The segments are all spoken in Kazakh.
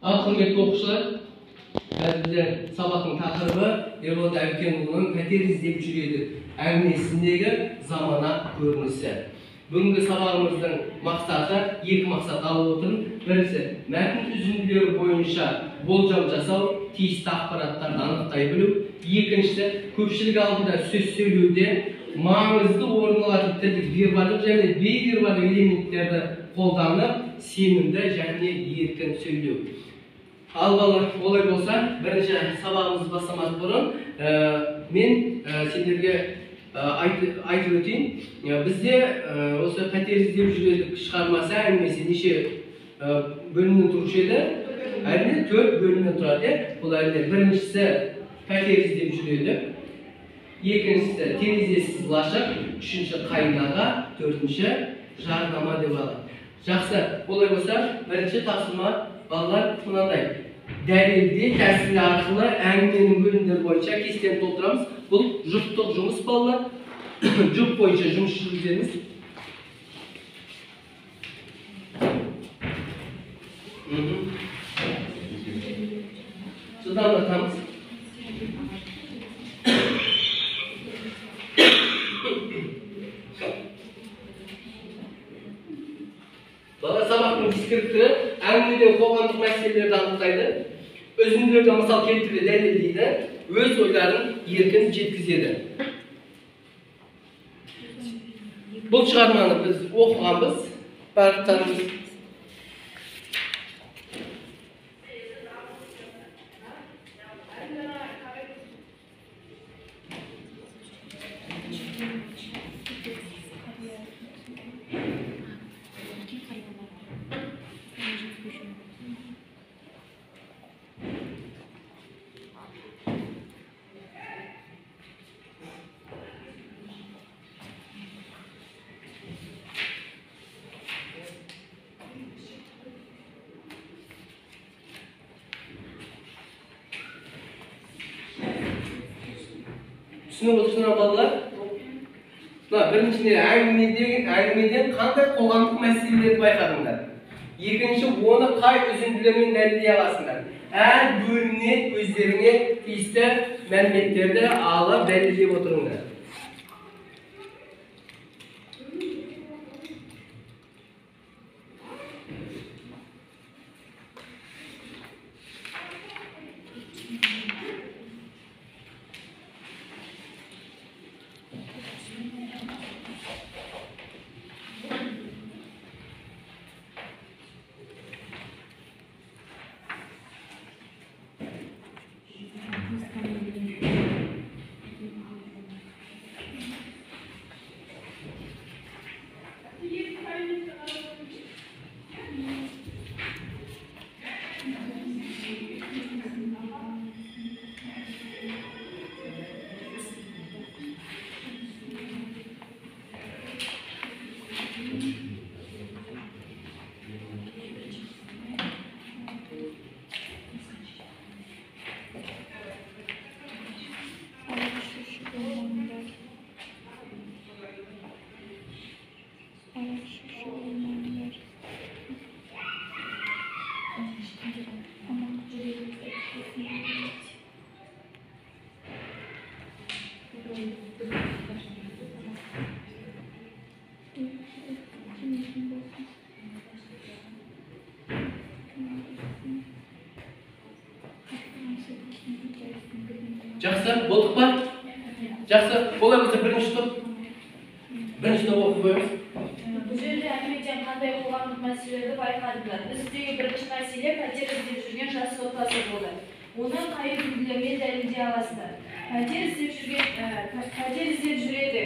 Құрметті оқушылар, бізде сабақтың тақырыбы Ерболат Әбікенұлының «Пәтер іздеп жүреді» әңгімесіндегі замана көрінісі. Бүгінгі сабағымыздың мақсаты екі мақсат алып отырмын. Бірінші, мәтін үзінділері бойынша болжам жасау, тиісті ақпараттарды анықтай білу. Екіншісі, көпшілік алдында сөз сөйлеуде маңызды орын алатын тілдік вербалдық және бейвербалдық элементтерді қолданып, сенімді және еркін сөйлеу. Ал балалар, олай болса, бірінші сабағымызды бастамас бұрын мен сендерге айтып өтейін. Бізде осы «Пәтер іздеп жүреді» шығармасы әңгімесі неше бөлімнен тұрушы еді? Әрине 4 бөлімнен тұрады. Бұл әрине біріншісі «Пәтер іздеп жүреді», екіншісі «Терезесіз лашық», үшінші «Қайнаға», төртінші «Жарнама» деп алады. Жақсы, олай болса, бірінші тапсырма балалар мынандай. Дәлелде тәсілі арқылы әңгіменің бөлімдері бойынша кестені толтырамыз. Бұл жұптық жұмыс балалар. Жұп бойынша жұмыс жүргіземіз. Жылдамдатамыз. Бала сабақтың дискриптері әңгімеден қоғамдық мәселелерді анықтайды, үзінділерді мысал келтіре дәлелдейді, өз ойларын еркін жеткізеді. Бұл шығарманы біз оқығанбыз, барлықтарымыз. Түсініп отырсыңдар балалар? Біріншісінде әңгімеден қандай қоғамдық мәселелерді байқадыңдар. Екінші, оны қай үзінділермен дәлелдей аласыңдар. Әр бөлімнен өздеріңе тиісті мәліметтерді алып дәлелдеп отырыңдар. Жақсы, болдық па? Жақсы, олай болса бірінші топ оқып қойыңыз. Бұл жерде әңгімеден қандай қоғамдық мәселелерді байқадыңдар. Біздегі бірінші мәселе пәтер іздеп жүрген жас отбасы болды. Оны қай үлгілермен дәлелдей аласыздар. Пәтер іздеп жүреді.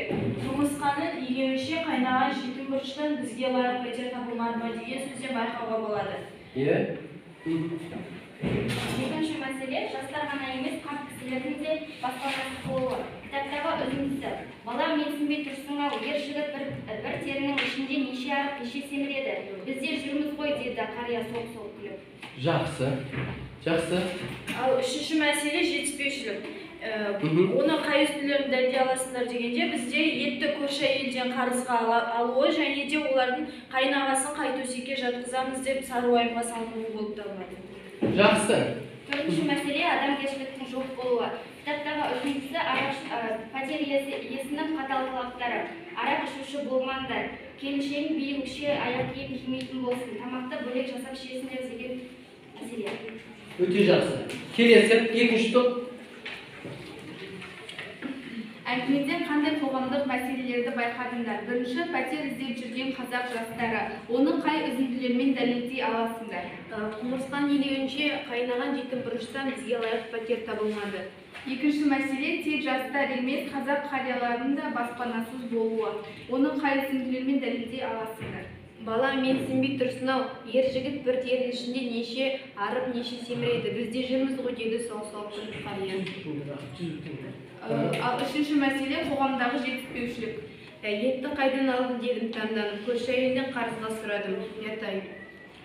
Жұмысқаның илеуінше қайнаған жетім бұрыштан бізге лайық пәтер табылмады ма деген сөзден байқауға болады. Екінші мәселе, жастар ғана емес, қарт кісілердің де баспанасы болуы. Кітаптағы үзіндісі. Бала менсінбей тұрсың-ау, ер жігіт бір терінің ішінде неше арық неше семіреді. Бізде жүрміз ғой, деді қария соқ-соқ күліп. Жақсы. Ал үшінші мәселе жетіспеушілік. Оны қай үстілерін дәлелдей аласыңдар дегенде, бізде етті көрші әйелден қарызға алуы және де олардың қайнағасын қай төсекке жатқызамыз деп сары уайымға салынуы болып табылады. Жақсы. Төртінші мәселе адамгершіліктің жоқ болуы. Кітаптағы үшіншісі пәтер иесінің қатал талаптары. Арақ ішуші болмаңдар. Келіншегің биікше аяқ киім кимейтін болсын. Тамақты бөлек жасап ішесіңдер деген мәселе. Өте жақсы. Келесі, екінші топ. Әңгімеден қандай қоғамдық мәселелерді байқадыңдар? Бірінші, пәтер іздеп жүрген қазақ жастары. Оны қай үзінділермен дәлелдей аласыңдар? Құмырсқан елеуінше қайнаған жетім бұрыштан бізге лайық пәтер табылмады. Екінші мәселе, тек жастар емес, қазақ қарияларының да баспанасыз болуы. Оны қай үзінділермен дәлелдей аласыңдар? Бала менсінбей тұрсын-ау, ер жігіт бір тердің ішінде неше арып, неше семіреді. Бізде жүрміз ғой деді сау-сау қария. Ал үшінші мәселе, қоғамдағы жетіспеушілік. Етті қайдан алдым дедім таңданып, көрші әйелден қарызға сұрадым, ұятай.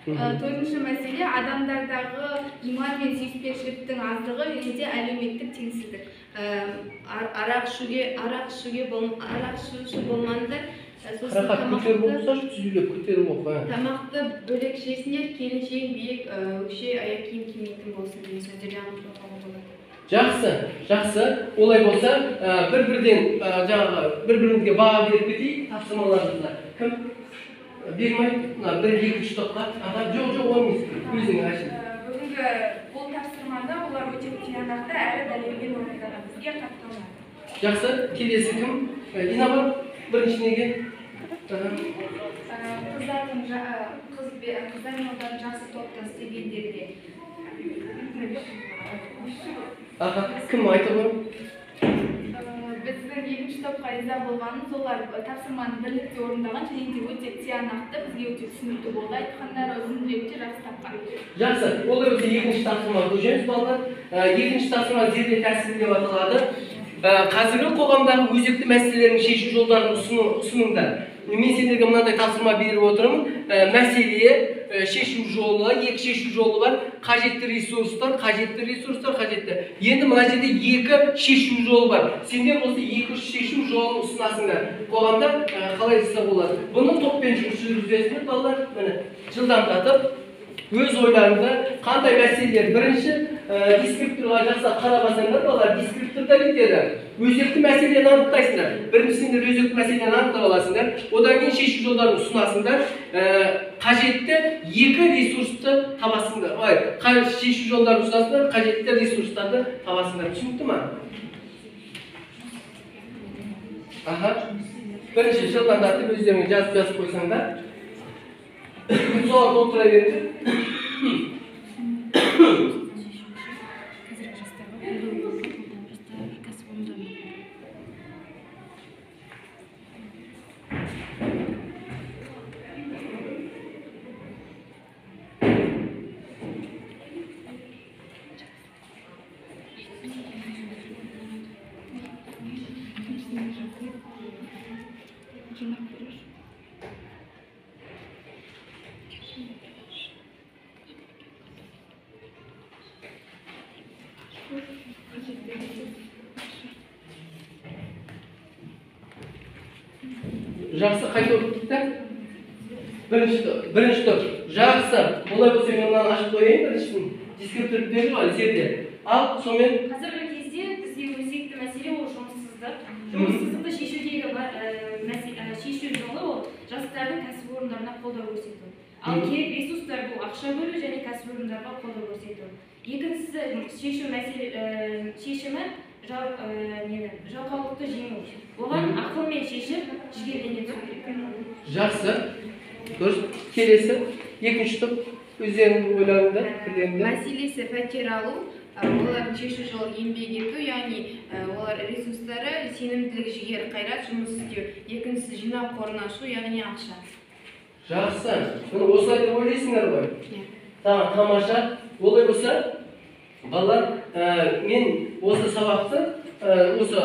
Төртінші мәселе, адамдардағы иман мен сүйіспеншіліктің аздығы және де әлеуметтік теңсіздік. Арақ ішуге болмаңдар. Қарақат көтеріп оқыса, түзіліп көтеріп оқы. Тамақты бөлек ішесіңдер, келіншегің биік өкше аяқ киім кимейтін болсын деген сөздер жаңғыртуға болады. Жақсы, жақсы. Олай болса, бір-бірімізге баға беріп кетейік, тапсырмаларымызда. Кім? Бермей, бір екінші топқа. Жоқ, олмыз. Өзің ашын. Бүгінгі бұл тапсырмада олар өте тиянақты әрі дәлелмен орындаған. Бізге қатты ұнады. Жақсы, келесі кім? Ина бар, бірінші неге? Қыздар мен олардың жақсы топта істегендеріне. Кім айтып бар? Біздің екінші топқа риза болғанымыз, олар тапсырманы бірлікте орындаған және де өте тиянақты, бізге өте түсінікті болды. Айтқандары үзінділерде жақсы тапқан. Жақсы, олай болса екінші тапсырма көшеміз балалар. Екінші тапсырма зерде тәсілі деп аталады. Қазіргі қоғамдағы өзекті мәселелердің шешу жолдарын ұсыныңдар. Мен сендерге мынандай тапсырма беріп отырмын. Мәселе, шешу жолы, екі шешу жолы бар. Қажетті ресурстар. Енді мына жерде екі шешу жолы бар. Сендер осы екі шешу жолын ұсынасыңдар. Қоғамда қалай жаса болады? Бұны топпен жұмыс жүргізесіңдер балалар. Жылдамдатып, өз ойларында қандай мәселелер? Бірінші, дискрипторға жақса қарабасаңдар балалар, дискрипторда кетеді. Өзекті мәселені анықтайсыңдар. Біріншісінде өзекті мәселені анықтап аласыңдар. Одан кейін шешу жолдарын ұсынасыңдар. Қажетті екі ресурсты табасыңдар. Шешу жолдарын ұсынасыңдар, қажетті ресурстарды табасыңдар. Түсінікті ма? Бірінші жылдамдатып өздеріңе жазып қойсаңдар. Соған толтыра беріңдер. Жақсы, қайта оқытты? Бірінші топ. Жақсы. Олай болса мен мынаны ашып қойайын, біріншінің дискрипторды берді ғой, зерде. Ал, сонымен... Қазіргі кезде бізде өзекті мәселе ол жұмыссыздық. Жұмыссыздықты шешу жолы ол жастардың кәсіпорындарына қолдау көрсету. Ал керек ресурстар бұл ақша бөлу және кәсіпорындарға қолдау көрсету. Екіншісі шешімі жалқаулықты жеңу. Оған ақылмен шешіп, жігерлене түсу керек. Жақсы. Дұрыс. Келесі, екінші топ өздерінің ойларында, пікірлерінде. Мәселесі пәтер алу, олардың шешу жолы еңбек ету, яғни олар ресурстары, сенімділік, жігер, қайрат, жұмыс істеу. Екіншісі жинақ қорын ашу, яғни ақша. Жақсы. Мұны осылай деп ойлайсыңдар ғой? Тамаша. Олай болса, балалар, мен осы сабақты, осы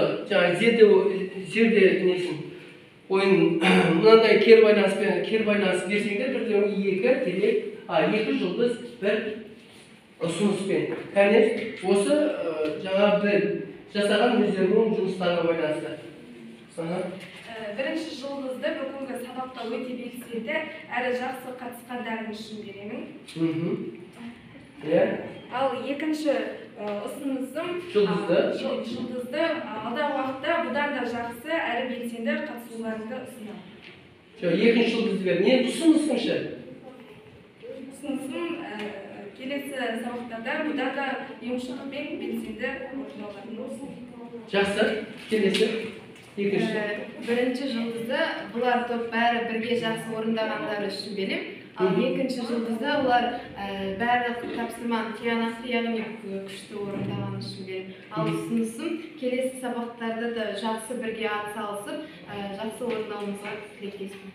зерде несін, ойын мынандай кер байланыс берсеңдер, бірден екі жұлдыз, бір ұсыныспен. Кәне, осы жаңа бір жасаған өздерінің жұмыстарына байланысты. Бірінші жұлдызды бүгінгі сабақта өте белсенді әрі жақсы қатысқандарың үшін беремін. Ал екінші ұсынысым жұлдызды алдағы уақытта бұдан да жақсы әрі белсенді қатысуларыңды ұсынамын. Екінші жұлдызды бер. Не ұсынысыңшы? Ұсынысым келесі сабақтарда бұдан да ұйымшылдықпен белсенді орындауларыңды ұсынамын. Жақсы. Келесі. Екінші. Бірінші жұлдызды бұлар топ бәрі бірге жақсы орындағандары үшін берем. Ал екінші жұлдызды олар бәрі тапсырманы тиянақты, яғни күшті орындаған үшін берем. Ал ұсынысым келесі сабақтарда да жақсы бірге атсалысып, жақсы орындауымызға тілектеспін.